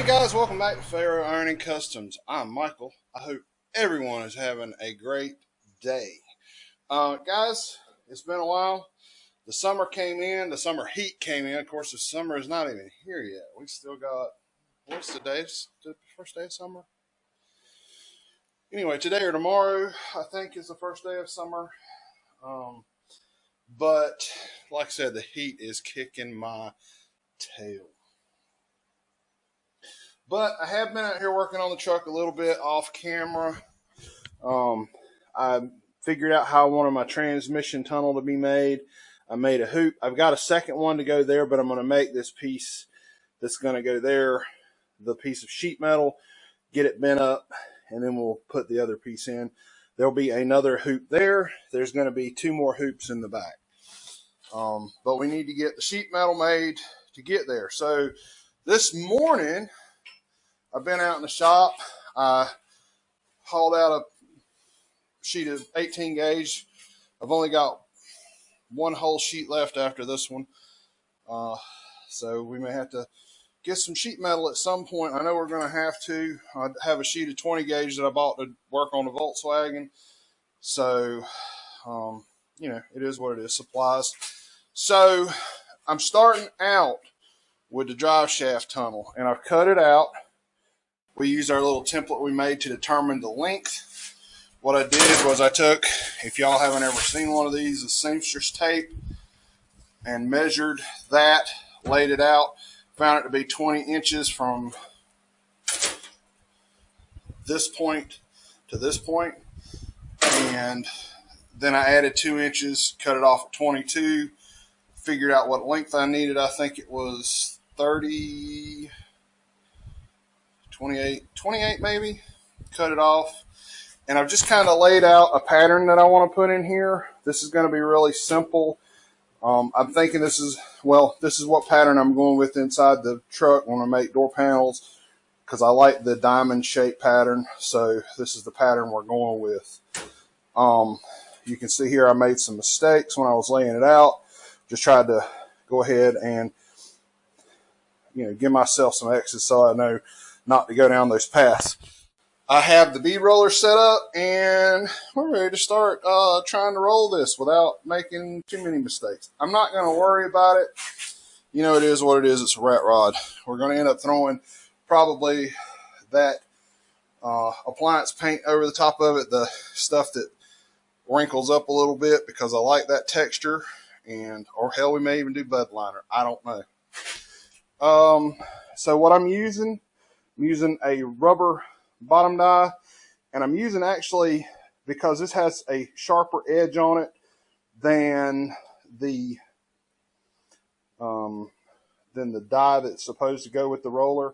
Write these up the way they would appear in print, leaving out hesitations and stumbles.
Hey guys, welcome back to Pharaoh Ironing Customs. I'm Michael. I hope everyone is having a great day. Guys, it's been a while. The summer came in, the summer heat came in. Of course, the summer is not even here yet. We still got, what's the day? The first day of summer? Anyway, today or tomorrow, I think, is the first day of summer. But, like I said, the heat is kicking my tail. But I have been out here working on the truck a little bit off camera. I figured out how I wanted my transmission tunnel to be made. I made a hoop. I've got a second one to go there, but I'm going to make this piece that's going to go there, the piece of sheet metal, get it bent up, and then we'll put the other piece in. There'll be another hoop there. There's going to be 2 more hoops in the back. But we need to get the sheet metal made to get there. So this morning, I've been out in the shop. I hauled out a sheet of 18 gauge. I've only got 1 whole sheet left after this one. So we may have to get some sheet metal at some point. I know we're going to have to. I have a sheet of 20 gauge that I bought to work on the Volkswagen. So, you know, it is what it is, supplies. So I'm starting out with the Driveshaft tunnel, and I've cut it out. We used our little template we made to determine the length. What I did was I took, if y'all haven't ever seen one of these, a seamstress tape, and measured that, laid it out, found it to be 20 inches from this point to this point, and then I added 2 inches, cut it off at 22, figured out what length I needed. I think it was 30... 28 maybe, cut it off, and I've just kind of laid out a pattern that I want to put in here. This is going to be really simple. I'm thinking this is what pattern I'm going with inside the truck when I make door panels, because I like the diamond shape pattern, so this is the pattern we're going with. You can see here I made some mistakes when I was laying it out. Just tried to go ahead and, you know, give myself some exits so I know not to go down those paths. I have the bead roller set up, and we're ready to start trying to roll this without making too many mistakes. I'm not going to worry about it. You know, it is what it is. It's a rat rod. We're going to end up throwing probably that appliance paint over the top of it, the stuff that wrinkles up a little bit, because I like that texture, and or hell, we may even do bud liner. I don't know. So what I'm using a rubber bottom die, and I'm using, actually, because this has a sharper edge on it than the die that's supposed to go with the roller.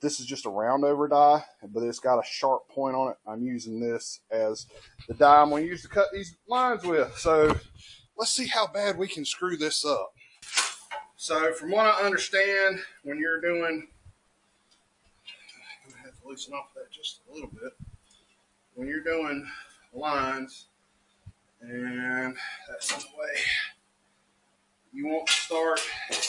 This is just a round over die, but it's got a sharp point on it. I'm using this as the die I'm going to use to cut these lines with. So let's see how bad we can screw this up. So from what I understand, when you're doing, I'm going to have to loosen off that just a little bit. When you're doing lines, and that's in the way, you want to start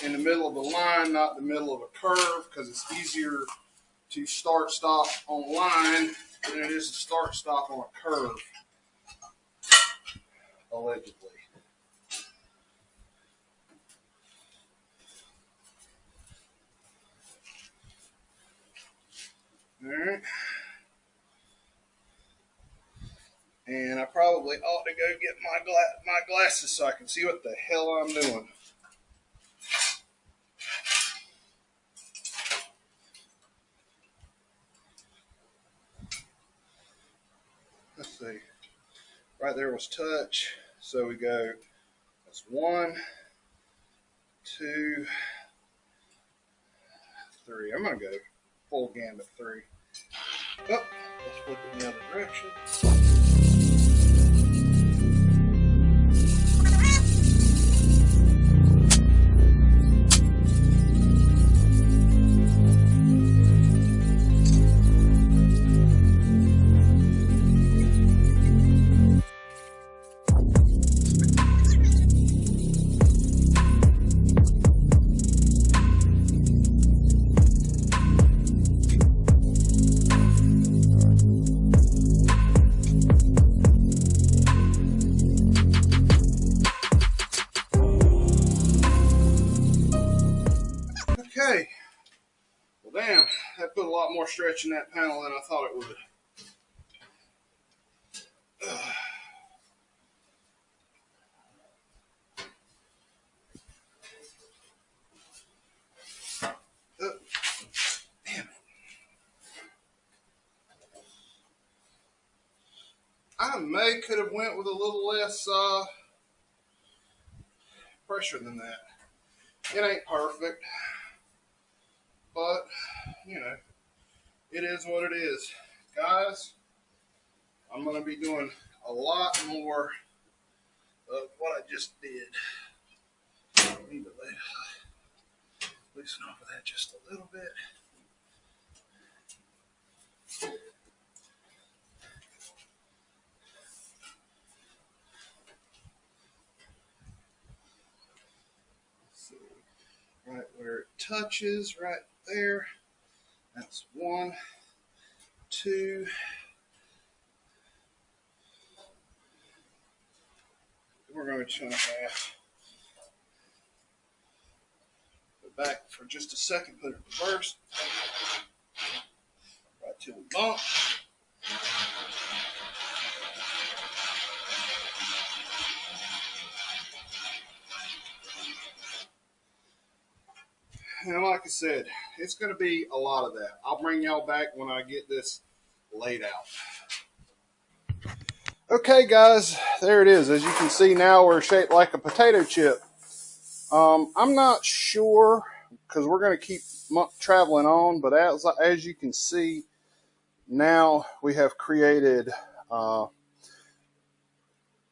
in the middle of the line, not the middle of a curve, because it's easier to start stop on a line than it is to start stop on a curve, allegedly. All right. And I probably ought to go get my glasses so I can see what the hell I'm doing. Let's see. Right there was touch. So we go, that's 1, 2, 3. I'm going to go full gambit 3. Oh, let's flip it in the other direction. Okay. Well, damn, that put a lot more stretch in that panel than I thought it would. Damn it. I could have went with a little less pressure than that. It ain't perfect, but, you know, it is what it is. Guys, I'm going to be doing a lot more of what I just did. I need to loosen off of that just a little bit. So, right where it touches, right there. That's 1, 2. We're going to turn it back for just a second, put it in reverse. Right till we bump. And like I said, it's going to be a lot of that. I'll bring y'all back when I get this laid out. Okay, guys, there it is. As you can see now, we're shaped like a potato chip. I'm not sure because we're going to keep traveling on, but as you can see, now we have created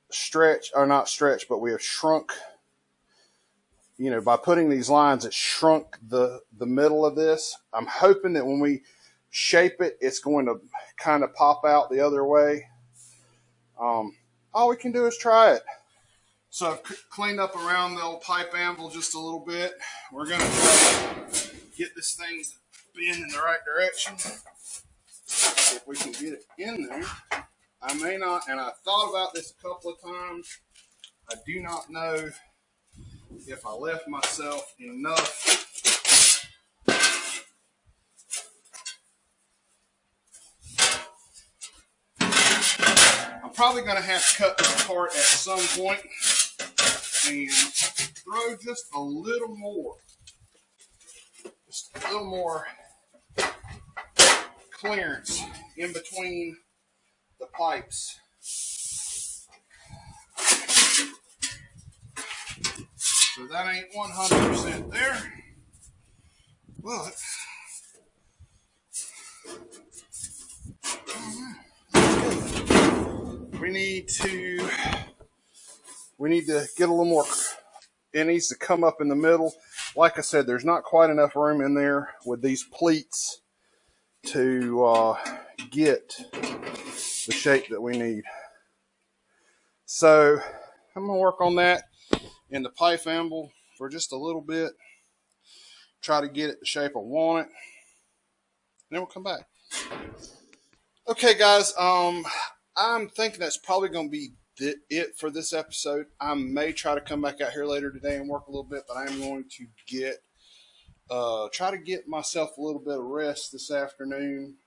stretch, or not stretch, but we have shrunk. You know, by putting these lines, it shrunk the middle of this. I'm hoping that when we shape it, it's going to kind of pop out the other way. All we can do is try it. So I've cleaned up around the old pipe anvil just a little bit. We're going to try to get this thing to bend in the right direction. If we can get it in there. I may not, and I thought about this a couple of times. I do not know if I left myself enough. I'm probably going to have to cut this apart at some point and throw just a little more clearance in between the pipes. So that ain't 100% there, but we need to get a little more. It needs to come up in the middle. Like I said, there's not quite enough room in there with these pleats to get the shape that we need. So I'm going to work on that in the pipe anvil for just a little bit. Try to get it the shape I want it. And then we'll come back. Okay, guys. I'm thinking that's probably going to be it for this episode. I may try to come back out here later today and work a little bit, but I'm going to try to get myself a little bit of rest this afternoon.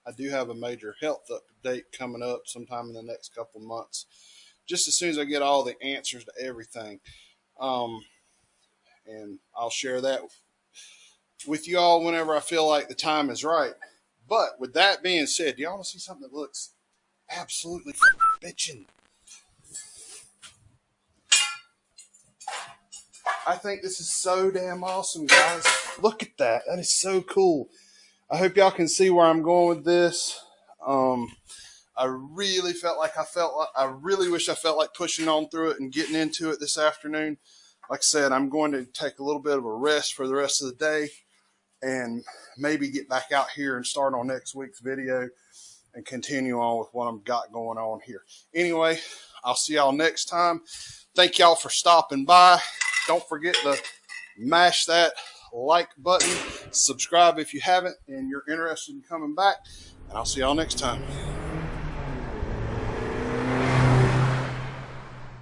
I do have a major health update coming up sometime in the next couple of months, just as soon as I get all the answers to everything. And I'll share that with you all whenever I feel like the time is right. But with that being said, do y'all want to see something that looks absolutely bitchin'? I think this is so damn awesome, guys. Look at that. That is so cool. I hope y'all can see where I'm going with this. I really wish I felt like pushing on through it and getting into it this afternoon. Like I said, I'm going to take a little bit of a rest for the rest of the day and maybe get back out here and start on next week's video and continue on with what I've got going on here. Anyway, I'll see y'all next time. Thank y'all for stopping by. Don't forget to mash that like button, subscribe if you haven't and you're interested in coming back, and I'll see y'all next time.